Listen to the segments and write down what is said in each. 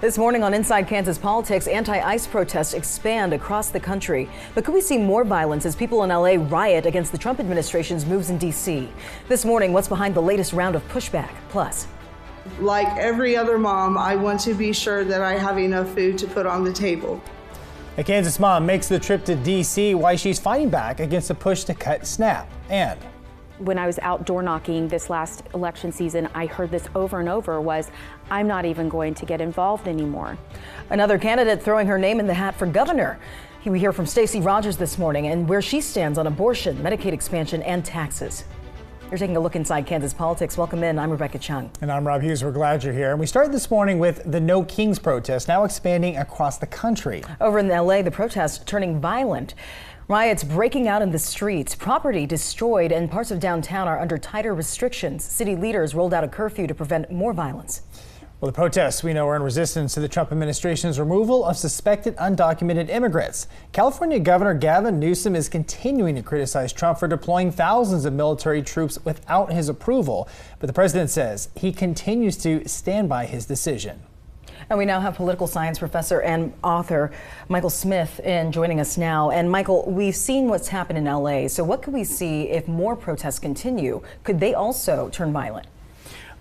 This morning on Inside Kansas Politics, anti-ICE protests expand across the country. But could we see more violence as people in LA riot against the Trump administration's moves in D.C.? This morning, what's behind the latest round of pushback? Plus, like every other mom, I want to be sure that I have enough food to put on the table. A Kansas mom makes the trip to D.C. why she's fighting back against the push to cut SNAP. And when I was out door knocking this last election season, I heard this over and over was, I'm not even going to get involved anymore. Another candidate throwing her name in the hat for governor. We hear from Stacey Rogers this morning and where she stands on abortion, Medicaid expansion, and taxes. You're taking a look inside Kansas politics. Welcome in. I'm Rebecca Chung. And I'm Rob Hughes. We're glad you're here. And we started this morning with the No Kings protest, now expanding across the country. Over in LA, the protest turning violent. Riots breaking out in the streets, property destroyed, and parts of downtown are under tighter restrictions. City leaders rolled out a curfew to prevent more violence. Well, the protests we know are in resistance to the Trump administration's removal of suspected undocumented immigrants. California Governor Gavin Newsom is continuing to criticize Trump for deploying thousands of military troops without his approval. But the president says he continues to stand by his decision. And we now have political science professor and author Michael Smith joining us now. And Michael, we've seen what's happened in LA. So what could we see if more protests continue? Could they also turn violent?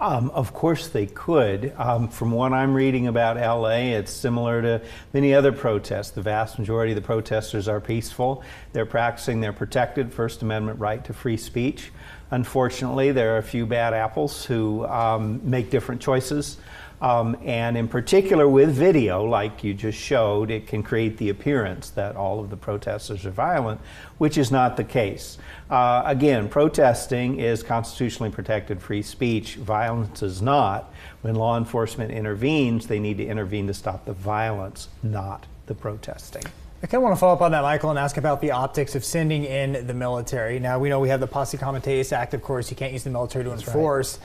Of course they could. From what I'm reading about LA, it's similar to many other protests. The vast majority of the protesters are peaceful. They're practicing their protected First Amendment right to free speech. Unfortunately, there are a few bad apples who make different choices. And in particular with video, like you just showed, it can create the appearance that all of the protesters are violent, which is not the case. Again, protesting is constitutionally protected free speech. Violence is not. When law enforcement intervenes, they need to intervene to stop the violence, not the protesting. I kind of want to follow up on that, Michael, and ask about the optics of sending in the military. Now, we know we have the Posse Comitatus Act, of course. You can't use the military to enforce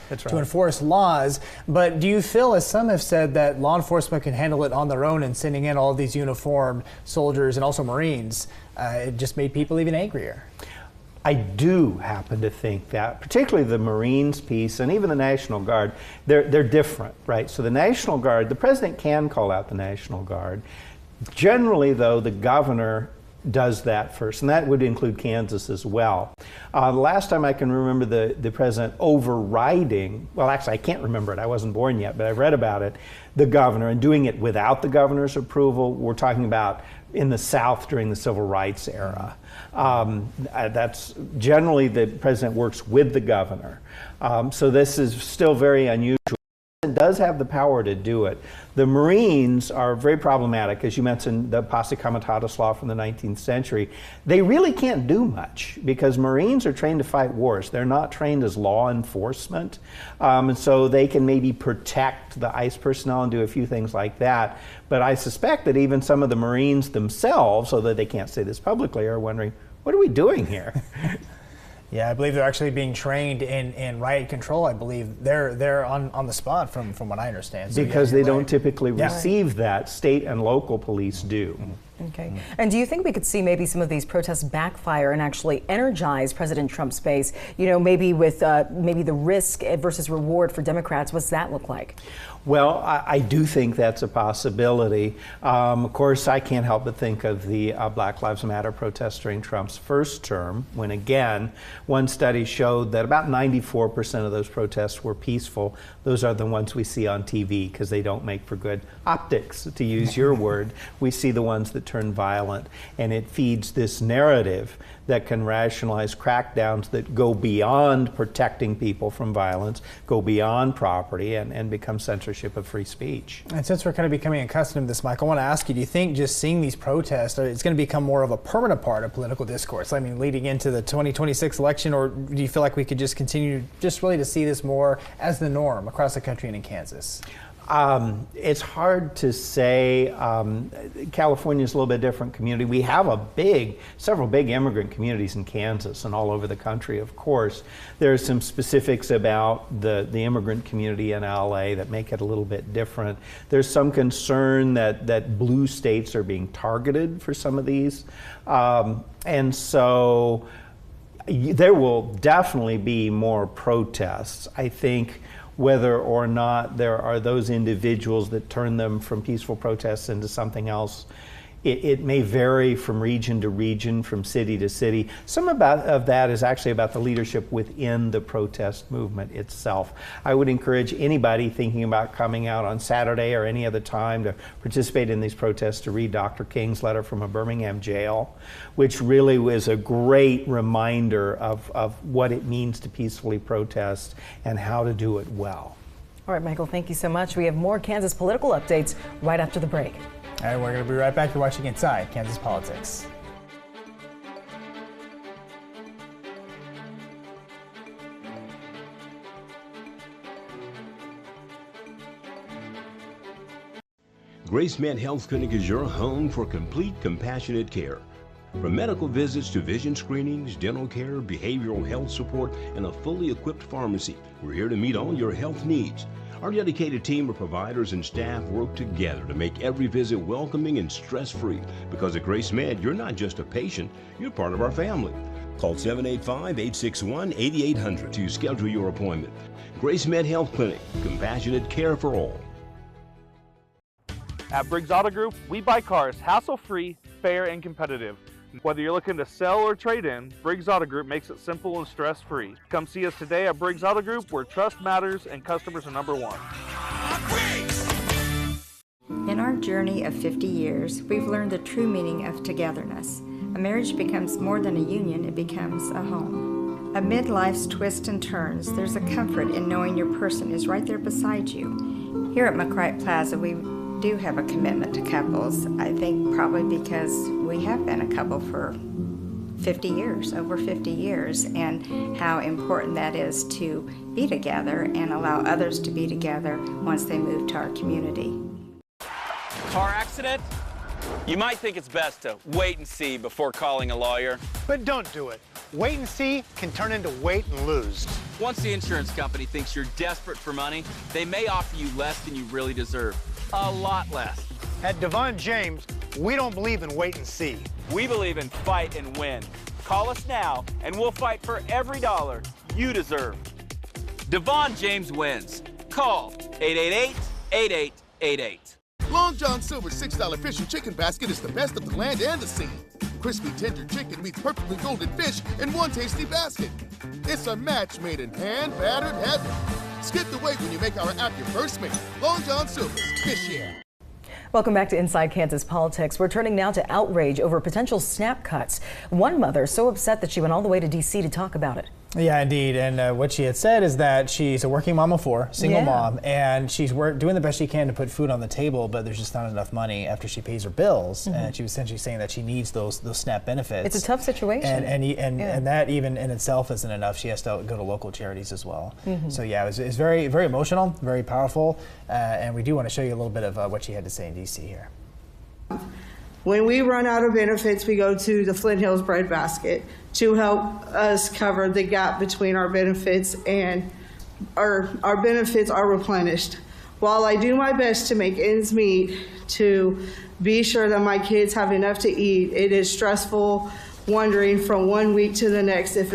laws. But do you feel, as some have said, that law enforcement can handle it on their own and sending in all of these uniformed soldiers and also Marines, it just made people even angrier? I do happen to think that, particularly the Marines piece and even the National Guard, they're different, right? So the National Guard, the president can call out the National Guard. Generally, though, the governor does that first, and that would include Kansas as well. Last time I can remember the president overriding, well, actually, I can't remember it. I wasn't born yet, but I've read about it, the governor, and doing it without the governor's approval. We're talking about in the South during the Civil Rights era. That's generally the president works with the governor. So this is still very unusual. It does have the power to do it. The Marines are very problematic. As you mentioned, the Posse Comitatus law from the 19th century. They really can't do much because Marines are trained to fight wars. They're not trained as law enforcement. And so they can maybe protect the ICE personnel and do a few things like that. But I suspect that even some of the Marines themselves, although they can't say this publicly, are wondering, what are we doing here? Yeah, I believe they're actually being trained in riot control. I believe they're on the spot from what I understand. So because they don't typically receive that. State and local police do. Okay. And do you think we could see maybe some of these protests backfire and actually energize President Trump's base? You know, maybe with maybe the risk versus reward for Democrats. What's that look like? Well, I do think that's a possibility. Of course, I can't help but think of the Black Lives Matter protests during Trump's first term, when again, one study showed that about 94% of those protests were peaceful. Those are the ones we see on TV because they don't make for good optics, to use your word. We see the ones that turn violent, and it feeds this narrative that can rationalize crackdowns that go beyond protecting people from violence, go beyond property, and become censorship of free speech. And since we're kind of becoming accustomed to this, Mike, I want to ask you, do you think just seeing these protests, it's going to become more of a permanent part of political discourse? I mean, leading into the 2026 election, or do you feel like we could just continue just really to see this more as the norm across the country and in Kansas? It's hard to say. California is a little bit different community. We have several big immigrant communities in Kansas and all over the country, of course. There are some specifics about the immigrant community in LA that make it a little bit different. There's some concern that blue states are being targeted for some of these. And so there will definitely be more protests. I think whether or not there are those individuals that turn them from peaceful protests into something else. It may vary from region to region, from city to city. Some of that is actually about the leadership within the protest movement itself. I would encourage anybody thinking about coming out on Saturday or any other time to participate in these protests to read Dr. King's letter from a Birmingham jail, which really was a great reminder of what it means to peacefully protest and how to do it well. All right, Michael, thank you so much. We have more Kansas political updates right after the break. All right, we're going to be right back. You're watching Inside Kansas Politics. Grace Med Health Clinic is your home for complete, compassionate care. From medical visits to vision screenings, dental care, behavioral health support, and a fully equipped pharmacy, we're here to meet all your health needs. Our dedicated team of providers and staff work together to make every visit welcoming and stress-free. Because at Grace Med, you're not just a patient, you're part of our family. Call 785-861-8800 to schedule your appointment. Grace Med Health Clinic, compassionate care for all. At Briggs Auto Group, we buy cars hassle-free, fair, and competitive. Whether you're looking to sell or trade in, Briggs Auto Group makes it simple and stress-free. Come see us today at Briggs Auto Group, where trust matters and customers are number one. In our journey of 50 years, we've learned the true meaning of togetherness. A marriage becomes more than a union, it becomes a home. Amid life's twists and turns, there's a comfort in knowing your person is right there beside you. Here at McCright Plaza, we do have a commitment to couples. I think probably because we have been a couple for 50 years, over 50 years, and how important that is to be together and allow others to be together once they move to our community. Car accident? You might think it's best to wait and see before calling a lawyer. But don't do it. Wait and see can turn into wait and lose. Once the insurance company thinks you're desperate for money, they may offer you less than you really deserve. A lot less. At Devon James, we don't believe in wait and see. We believe in fight and win. Call us now, and we'll fight for every dollar you deserve. Devon James wins. Call 888-8888. Long John Silver's $6 fish and chicken basket is the best of the land and the sea. Crispy, tender chicken meets perfectly golden fish in one tasty basket. It's a match made in hand-battered heaven. Skip the wait when you make our app your first mate. Long John Silver's Fish Yeah. Welcome back to Inside Kansas Politics. We're turning now to outrage over potential SNAP cuts. One mother so upset that she went all the way to D.C. to talk about it. Yeah, indeed. And what she had said is that she's a working mom of four, single mom, and she's doing the best she can to put food on the table, but there's just not enough money after she pays her bills. And she was essentially saying that she needs those SNAP benefits. It's a tough situation. And that even in itself isn't enough. She has to go to local charities as well. So yeah, it was very, very emotional, very powerful, and we do want to show you a little bit of what she had to say in D.C. here. When we run out of benefits, we go to the Flint Hills breadbasket to help us cover the gap between our benefits and our benefits are replenished. While I do my best to make ends meet, to be sure that my kids have enough to eat, it is stressful wondering from one week to the next if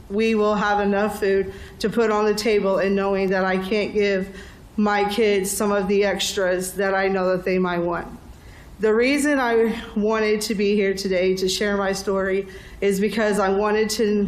we will have enough food to put on the table, and knowing that I can't give my kids some of the extras that I know that they might want. The reason I wanted to be here today to share my story is because I wanted to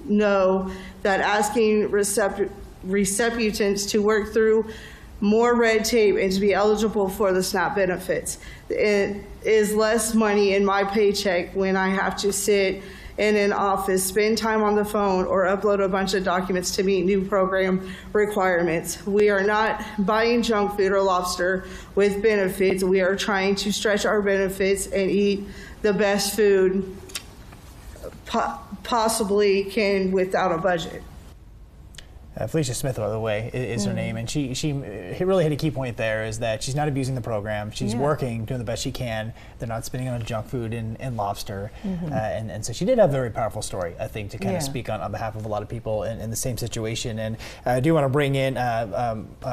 know that asking recipients to work through more red tape and to be eligible for the SNAP benefits, it is less money in my paycheck when I have to sit in an office, spend time on the phone, or upload a bunch of documents to meet new program requirements. We are not buying junk food or lobster with benefits. We are trying to stretch our benefits and eat the best food possibly can without a budget. Felicia Smith, by the way, is her name, and she really hit a key point there, is that she's not abusing the program. She's working, doing the best she can. They're not spending on junk food and lobster. And so she did have a very powerful story, I think, to kind of speak on behalf of a lot of people in the same situation. And I do want to bring in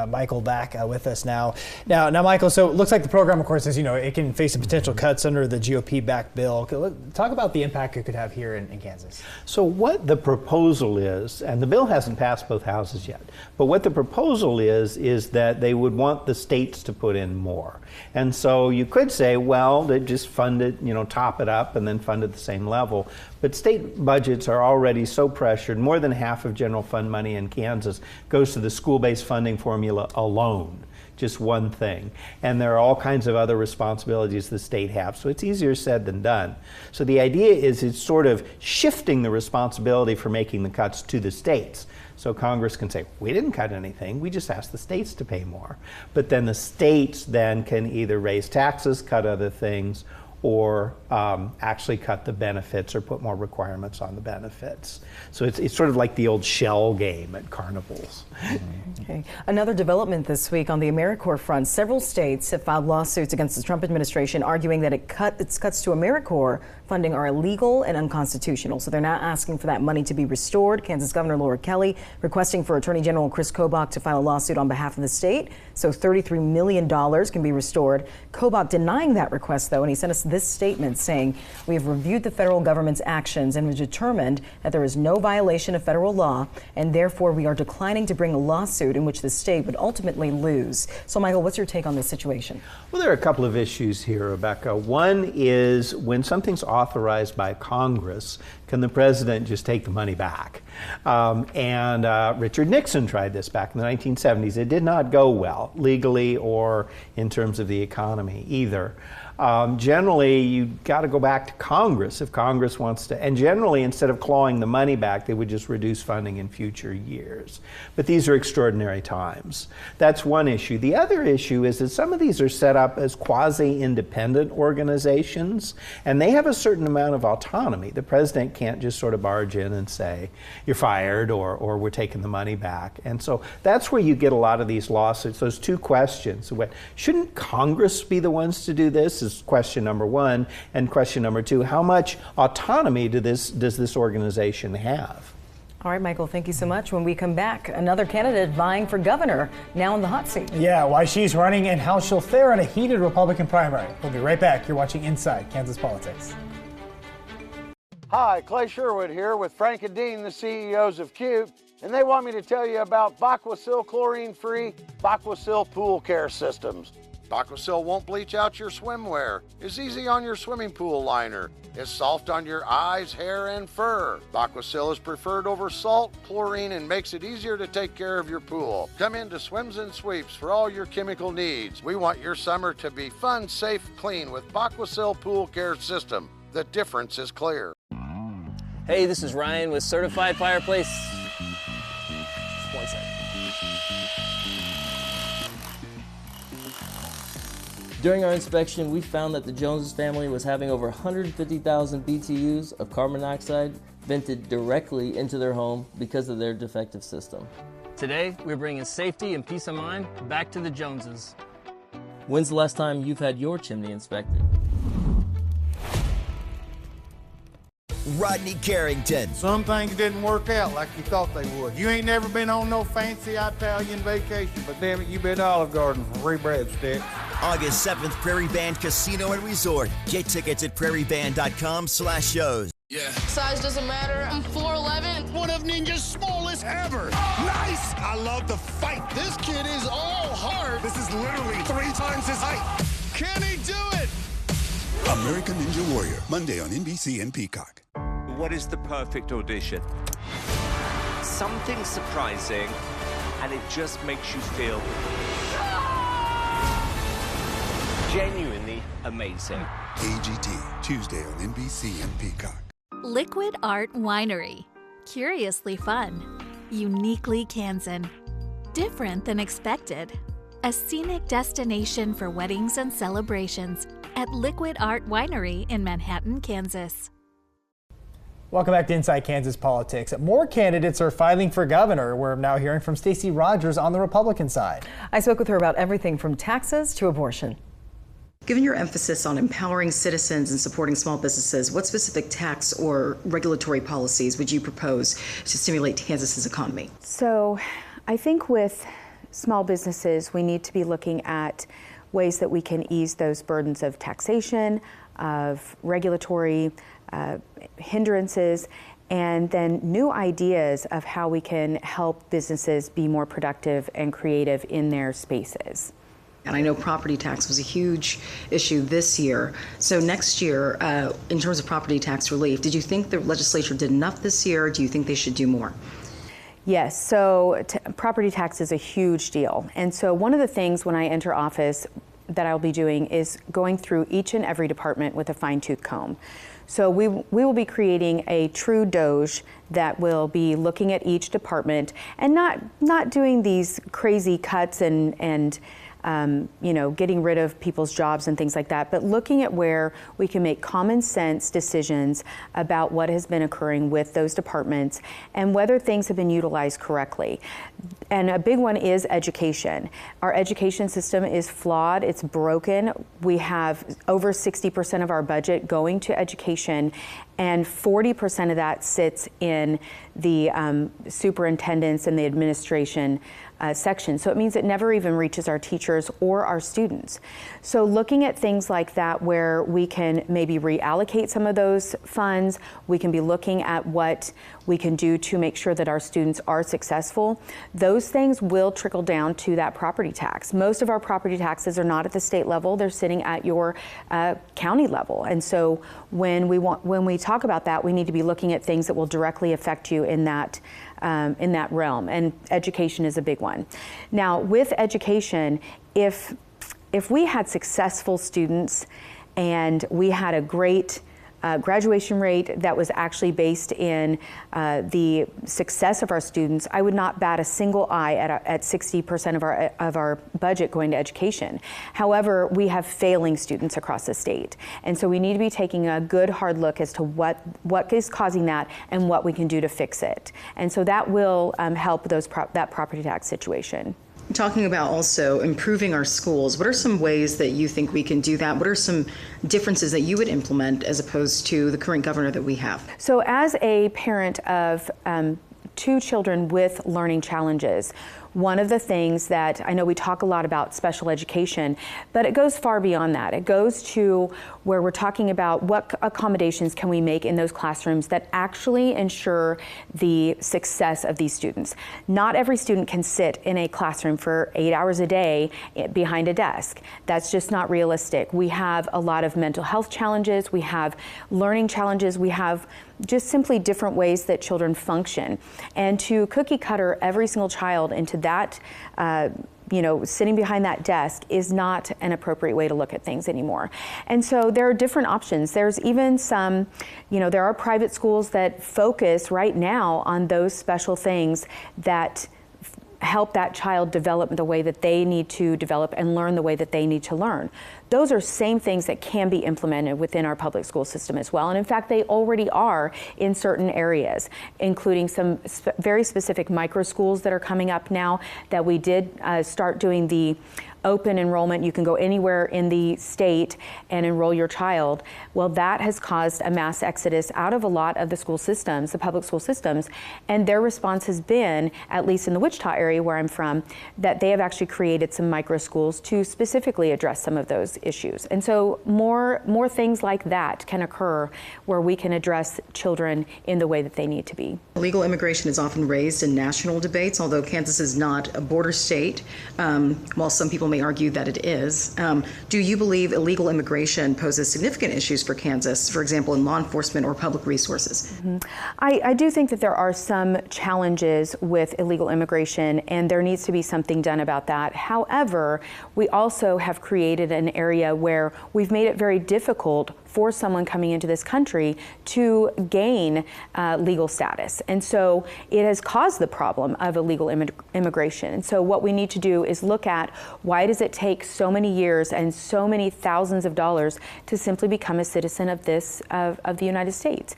Michael back with us now. Now, Michael, so it looks like the program, of course, as you know, it can face potential cuts under the GOP-backed bill. Talk about the impact it could have here in Kansas. So what the proposal is, and the bill hasn't passed both houses houses yet. But what the proposal is that they would want the states to put in more. And so you could say, well, they just fund it, top it up and then fund at the same level. But state budgets are already so pressured. More than half of general fund money in Kansas goes to the school-based funding formula alone. Just one thing. And there are all kinds of other responsibilities the state have. So it's easier said than done. So the idea is it's sort of shifting the responsibility for making the cuts to the states. So Congress can say, we didn't cut anything, we just asked the states to pay more. But then the states then can either raise taxes, cut other things, or actually cut the benefits or put more requirements on the benefits. So it's sort of like the old shell game at carnivals. Okay. Another development this week on the AmeriCorps front. Several states have filed lawsuits against the Trump administration, arguing that its cuts to AmeriCorps funding are illegal and unconstitutional. So they're now asking for that money to be restored. Kansas Governor Laura Kelly requesting for Attorney General Chris Kobach to file a lawsuit on behalf of the state, so $33 million can be restored. Kobach denying that request, though, and he sent us this statement saying, "We have reviewed the federal government's actions and have determined that there is no violation of federal law, and therefore we are declining to bring a lawsuit in which the state would ultimately lose." So, Michael, what's your take on this situation? Well, there are a couple of issues here, Rebecca. One is when something's authorized by Congress, can the president just take the money back? Richard Nixon tried this back in the 1970s. It did not go well, legally or in terms of the economy either. Generally, you've got to go back to Congress if Congress wants to, and generally, instead of clawing the money back, they would just reduce funding in future years. But these are extraordinary times. That's one issue. The other issue is that some of these are set up as quasi-independent organizations, and they have a certain amount of autonomy. The president can't just sort of barge in and say, you're fired, or we're taking the money back. And so that's where you get a lot of these lawsuits, those two questions. Shouldn't Congress be the ones to do this? Is question number one. And question number two, how much autonomy does this organization have? All right, Michael, thank you so much. When we come back, another candidate vying for governor now in the hot seat. Yeah, why she's running and how she'll fare in a heated Republican primary. We'll be right back. You're watching Inside Kansas Politics. Hi, Clay Sherwood here with Frank and Dean, the CEOs of Cube, and they want me to tell you about Aquasil chlorine-free Aquasil pool care systems. Aquasil won't bleach out your swimwear, is easy on your swimming pool liner, is soft on your eyes, hair, and fur. Aquasil is preferred over salt, chlorine, and makes it easier to take care of your pool. Come into Swims and Sweeps for all your chemical needs. We want your summer to be fun, safe, clean with Aquasil Pool Care System. The difference is clear. Hey, this is Ryan with Certified Fireplace. Just one second. During our inspection, we found that the Joneses family was having over 150,000 BTUs of carbon monoxide vented directly into their home because of their defective system. Today, we're bringing safety and peace of mind back to the Joneses. When's the last time you've had your chimney inspected? Rodney Carrington. Some things didn't work out like you thought they would. You ain't never been on no fancy Italian vacation, but damn it, you been to Olive Garden for free breadsticks. August 7th, Prairie Band Casino and Resort. Get tickets at prairieband.com/shows. Yeah. Size doesn't matter. I'm 4'11". One of Ninja's smallest ever. Nice. I love the fight. This kid is all heart. This is literally 3 times his height. Can he do it? American Ninja Warrior, Monday on NBC and Peacock. What is the perfect audition? Something surprising, and it just makes you feel genuinely amazing. AGT, Tuesday on NBC and Peacock. Liquid Art Winery. Curiously fun. Uniquely Kansan. Different than expected. A scenic destination for weddings and celebrations at Liquid Art Winery in Manhattan, Kansas. Welcome back to Inside Kansas Politics. More candidates are filing for governor. We're now hearing from Stacey Rogers on the Republican side. I spoke with her about everything from taxes to abortion. Given your emphasis on empowering citizens and supporting small businesses, what specific tax or regulatory policies would you propose to stimulate Kansas's economy? So I think with small businesses, we need to be looking at ways that we can ease those burdens of taxation, of regulatory hindrances, and then new ideas of how we can help businesses be more productive and creative in their spaces. And I know property tax was a huge issue this year. So next year, in terms of property tax relief, did you think the legislature did enough this year, or do you think they should do more? Yes, so property tax is a huge deal. And so one of the things when I enter office that I'll be doing is going through each and every department with a fine-tooth comb. So we will be creating a true Doge that will be looking at each department and not doing these crazy cuts and getting rid of people's jobs and things like that, but looking at where we can make common sense decisions about what has been occurring with those departments and whether things have been utilized correctly. And a big one is education. Our education system is flawed, it's broken. We have over 60% of our budget going to education, and 40% of that sits in the superintendents and the administration section. So it means it never even reaches our teachers or our students. So looking at things like that where we can maybe reallocate some of those funds, we can be looking at what we can do to make sure that our students are successful. Those things will trickle down to that property tax. Most of our property taxes are not at the state level, they're sitting at your county level. And so when we talk about that, we need to be looking at things that will directly affect you in that realm, and education is a big one. Now, with education, if we had successful students and we had a great graduation rate that was actually based in the success of our students, I would not bat a single eye at 60% of our budget going to education. However, we have failing students across the state, and so we need to be taking a good hard look as to what is causing that and what we can do to fix it. And so that will help that property tax situation. Talking about also improving our schools, what are some ways that you think we can do that? What are some differences that you would implement as opposed to the current governor that we have? So as a parent of 2 children with learning challenges, one of the things that I know we talk a lot about special education, but it goes far beyond that. It goes to where we're talking about what accommodations can we make in those classrooms that actually ensure the success of these students. Not every student can sit in a classroom for 8 hours a day behind a desk. That's just not realistic. We have a lot of mental health challenges, we have learning challenges, we have just simply different ways that children function. And to cookie cutter every single child into that, sitting behind that desk is not an appropriate way to look at things anymore. And so there are different options. There's even some, there are private schools that focus right now on those special things that help that child develop the way that they need to develop and learn the way that they need to learn. Those are same things that can be implemented within our public school system as well. And in fact, they already are in certain areas, including some very specific micro schools that are coming up now that we did start doing the open enrollment. You can go anywhere in the state and enroll your child. Well, that has caused a mass exodus out of a lot of the school systems, the public school systems, and their response has been, at least in the Wichita area where I'm from, that they have actually created some micro schools to specifically address some of those issues. And so more things like that can occur where we can address children in the way that they need to be. Illegal immigration is often raised in national debates, although Kansas is not a border state, while some people may argue that it is. Do you believe illegal immigration poses significant issues for Kansas, for example, in law enforcement or public resources? Mm-hmm. I do think that there are some challenges with illegal immigration, and there needs to be something done about that. However, we also have created an area where we've made it very difficult for someone coming into this country to gain legal status. And so it has caused the problem of illegal immigration. And so what we need to do is look at why does it take so many years and so many thousands of dollars to simply become a citizen of the United States.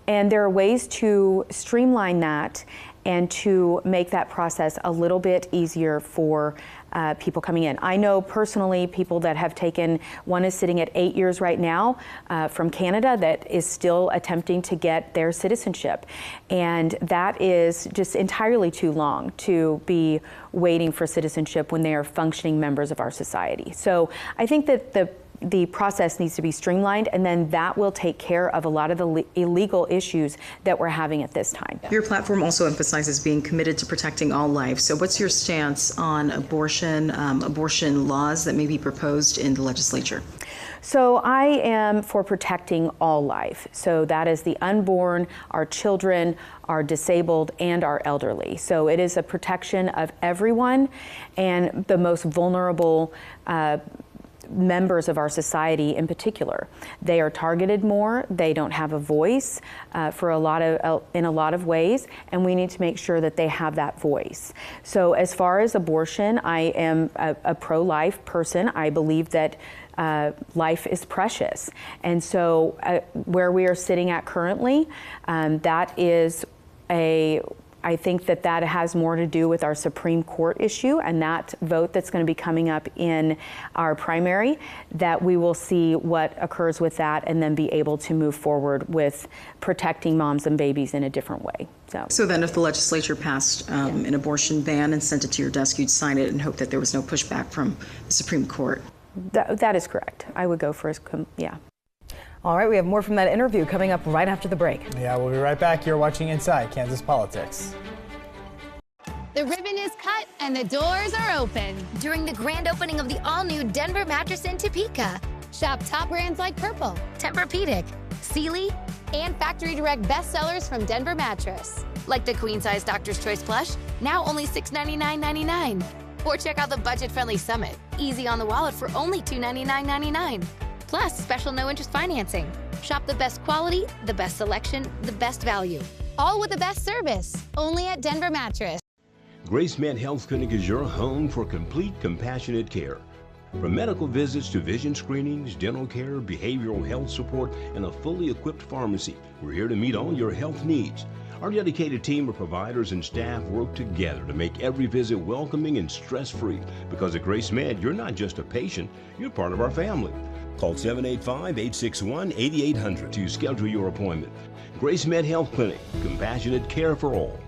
And there are ways to streamline that and to make that process a little bit easier for people coming in. I know personally people that have taken, one is sitting at 8 years right now from Canada that is still attempting to get their citizenship. And that is just entirely too long to be waiting for citizenship when they are functioning members of our society. So I think that the the process needs to be streamlined, and then that will take care of a lot of the illegal issues that we're having at this time. Your platform also emphasizes being committed to protecting all life. So what's your stance on abortion laws that may be proposed in the legislature? So I am for protecting all life. So that is the unborn, our children, our disabled, and our elderly. So it is a protection of everyone and the most vulnerable members of our society in particular. They are targeted more, they don't have a voice in a lot of ways, and we need to make sure that they have that voice. So as far as abortion, I am a pro-life person. I believe that life is precious. And so where we are sitting at currently, that is I think that has more to do with our Supreme Court issue and that vote that's going to be coming up in our primary, that we will see what occurs with that and then be able to move forward with protecting moms and babies in a different way. So then if the legislature passed an abortion ban and sent it to your desk, you'd sign it and hope that there was no pushback from the Supreme Court? That is correct. I would go for yeah. All right, we have more from that interview coming up right after the break. Yeah, we'll be right back. You're watching Inside Kansas Politics. The ribbon is cut and the doors are open during the grand opening of the all-new Denver Mattress in Topeka. Shop top brands like Purple, Tempur-Pedic, Sealy, and factory direct bestsellers from Denver Mattress, like the queen size Doctor's Choice plush, now only $699.99. Or check out the budget-friendly Summit, easy on the wallet for only $299.99. Plus special no-interest financing. Shop the best quality, the best selection, the best value. All with the best service, only at Denver Mattress. Grace Med Health Clinic is your home for complete compassionate care. From medical visits to vision screenings, dental care, behavioral health support, and a fully equipped pharmacy, we're here to meet all your health needs. Our dedicated team of providers and staff work together to make every visit welcoming and stress-free. Because at Grace Med, you're not just a patient, you're part of our family. Call 785-861-8800 to schedule your appointment. Grace Med Health Clinic, compassionate care for all.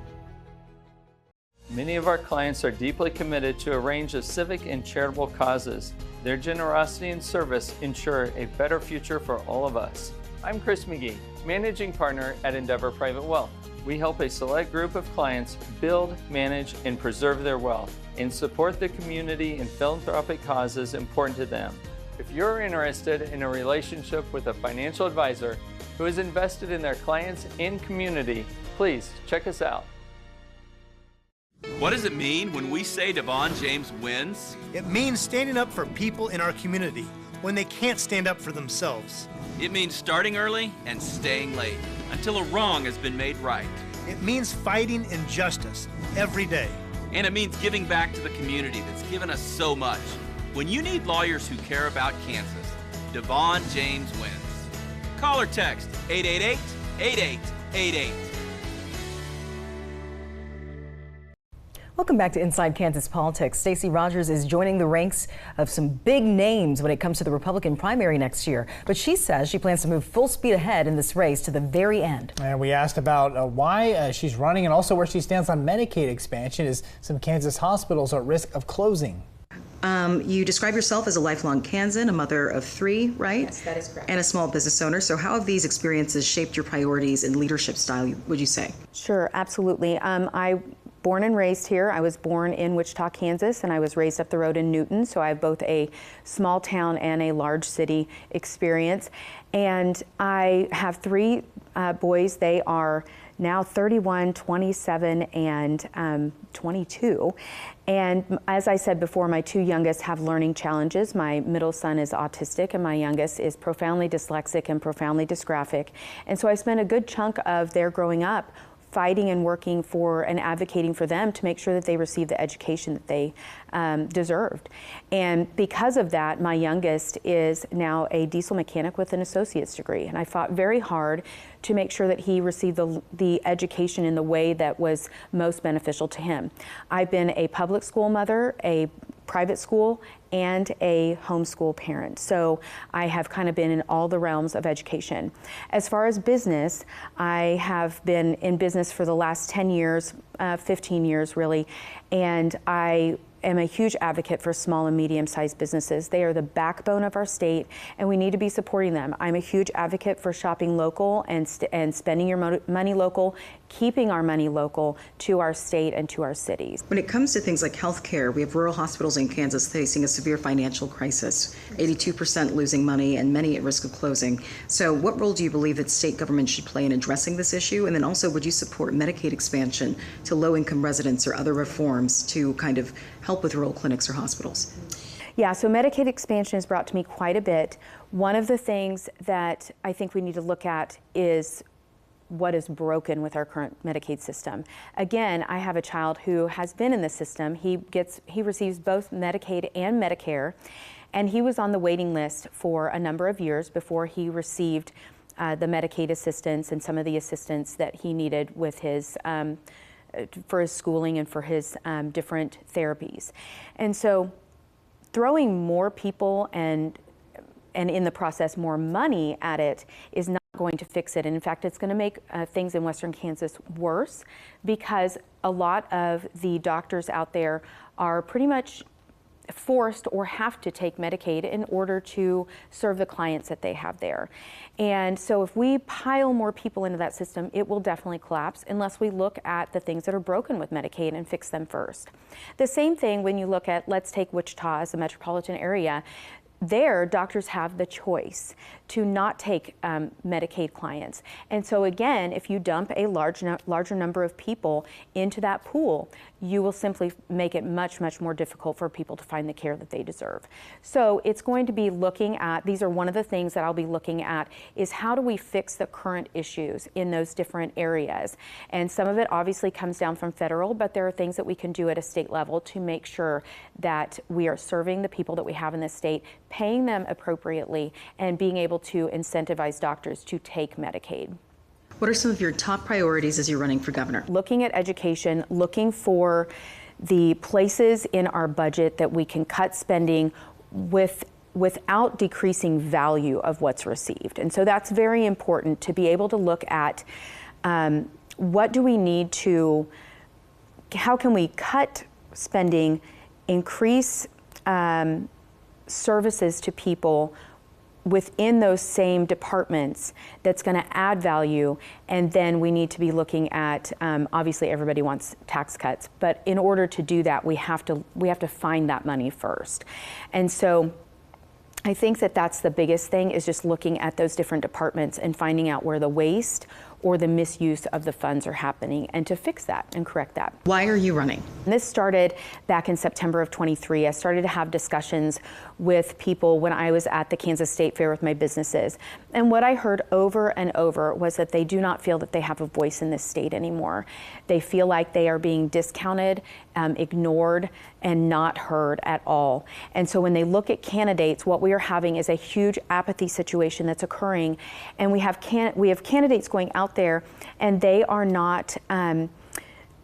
Many of our clients are deeply committed to a range of civic and charitable causes. Their generosity and service ensure a better future for all of us. I'm Chris McGee, Managing Partner at Endeavor Private Wealth. We help a select group of clients build, manage, and preserve their wealth and support the community and philanthropic causes important to them. If you're interested in a relationship with a financial advisor who is invested in their clients and community, please check us out. What does it mean when we say Devon James wins? It means standing up for people in our community when they can't stand up for themselves. It means starting early and staying late until a wrong has been made right. It means fighting injustice every day. And it means giving back to the community that's given us so much. When you need lawyers who care about Kansas, Devon James wins. Call or text 888-8888. Welcome back to Inside Kansas Politics. Stacey Rogers is joining the ranks of some big names when it comes to the Republican primary next year. But she says she plans to move full speed ahead in this race to the very end. And we asked about why she's running and also where she stands on Medicaid expansion as some Kansas hospitals are at risk of closing. You describe yourself as a lifelong Kansan, a mother of 3, right? Yes, that is correct. And a small business owner. So how have these experiences shaped your priorities and leadership style, would you say? Sure, absolutely. Born and raised here. I was born in Wichita, Kansas, and I was raised up the road in Newton. So I have both a small town and a large city experience. And I have 3 boys. They are now 31, 27, and 22. And as I said before, my 2 youngest have learning challenges. My middle son is autistic, and my youngest is profoundly dyslexic and profoundly dysgraphic. And so I spent a good chunk of their growing up fighting and working for and advocating for them to make sure that they receive the education that they deserved. And because of that, my youngest is now a diesel mechanic with an associate's degree. And I fought very hard to make sure that he received the education in the way that was most beneficial to him. I've been a public school mother, a private school, and a homeschool parent. So I have kind of been in all the realms of education. As far as business, I have been in business for the last 10 years, 15 years really, and I am a huge advocate for small and medium-sized businesses. They are the backbone of our state, and we need to be supporting them. I'm a huge advocate for shopping local and spending your money local, keeping our money local to our state and to our cities. When it comes to things like healthcare, we have rural hospitals in Kansas facing a severe financial crisis, 82% losing money and many at risk of closing. So what role do you believe that state government should play in addressing this issue? And then also, would you support Medicaid expansion to low-income residents or other reforms to kind of help with rural clinics or hospitals? Yeah, so Medicaid expansion has brought to me quite a bit. One of the things that I think we need to look at is what is broken with our current Medicaid system. Again, I have a child who has been in the system. He receives both Medicaid and Medicare, and he was on the waiting list for a number of years before he received the Medicaid assistance and some of the assistance that he needed with his for his schooling and for his different therapies. And so throwing more people and in the process more money at it is not going to fix it. And in fact, it's going to make things in Western Kansas worse, because a lot of the doctors out there are pretty much forced or have to take Medicaid in order to serve the clients that they have there. And so if we pile more people into that system, it will definitely collapse unless we look at the things that are broken with Medicaid and fix them first. The same thing when you look at, let's take Wichita as a metropolitan area. There, doctors have the choice to not take Medicaid clients. And so again, if you dump a larger number of people into that pool, you will simply make it much, much more difficult for people to find the care that they deserve. So it's going to be looking at, these are one of the things that I'll be looking at, is how do we fix the current issues in those different areas. And some of it obviously comes down from federal, but there are things that we can do at a state level to make sure that we are serving the people that we have in this state, paying them appropriately, and being able to incentivize doctors to take Medicaid. What are some of your top priorities as you're running for governor? Looking at education, looking for the places in our budget that we can cut spending without decreasing value of what's received. And so that's very important, to be able to look at what do we need to, how can we cut spending, increase services to people within those same departments that's going to add value. And then we need to be looking at, obviously everybody wants tax cuts, but in order to do that, we have to find that money first. And so I think that that's the biggest thing, is just looking at those different departments and finding out where the waste or the misuse of the funds are happening, and to fix that and correct that. Why are you running? This started back in September of 23. I started to have discussions with people when I was at the Kansas State Fair with my businesses. And what I heard over and over was that they do not feel that they have a voice in this state anymore. They feel like they are being discounted, ignored, and not heard at all. And so when they look at candidates, what we are having is a huge apathy situation that's occurring. And we have candidates going out there, and they are not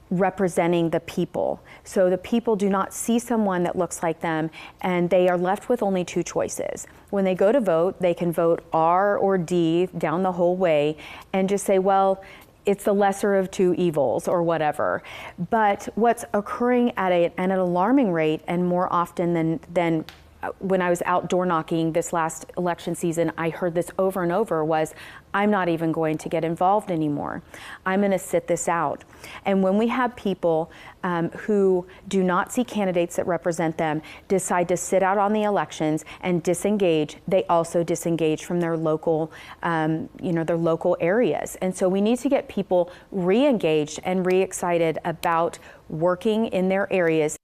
representing the people. So the people do not see someone that looks like them, and they are left with only two choices. When they go to vote, they can vote R or D down the whole way and just say, well, it's the lesser of two evils or whatever. But what's occurring at an alarming rate, and more often than when I was out door knocking this last election season, I heard this over and over, was, I'm not even going to get involved anymore. I'm going to sit this out. And when we have people who do not see candidates that represent them decide to sit out on the elections and disengage, they also disengage from their local, their local areas. And so we need to get people re-engaged and re-excited about working in their areas.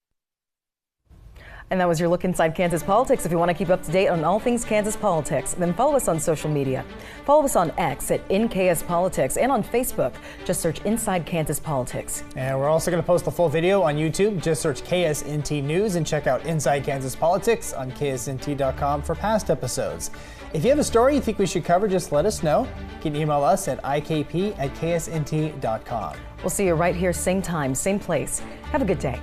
And that was your look inside Kansas politics. If you want to keep up to date on all things Kansas politics, then follow us on social media. Follow us on X at InKSPolitics, and on Facebook. Just search Inside Kansas Politics. And we're also going to post the full video on YouTube. Just search KSNT News and check out Inside Kansas Politics on KSNT.com for past episodes. If you have a story you think we should cover, just let us know. You can email us at ikp@ksnt.com. We'll see you right here, same time, same place. Have a good day.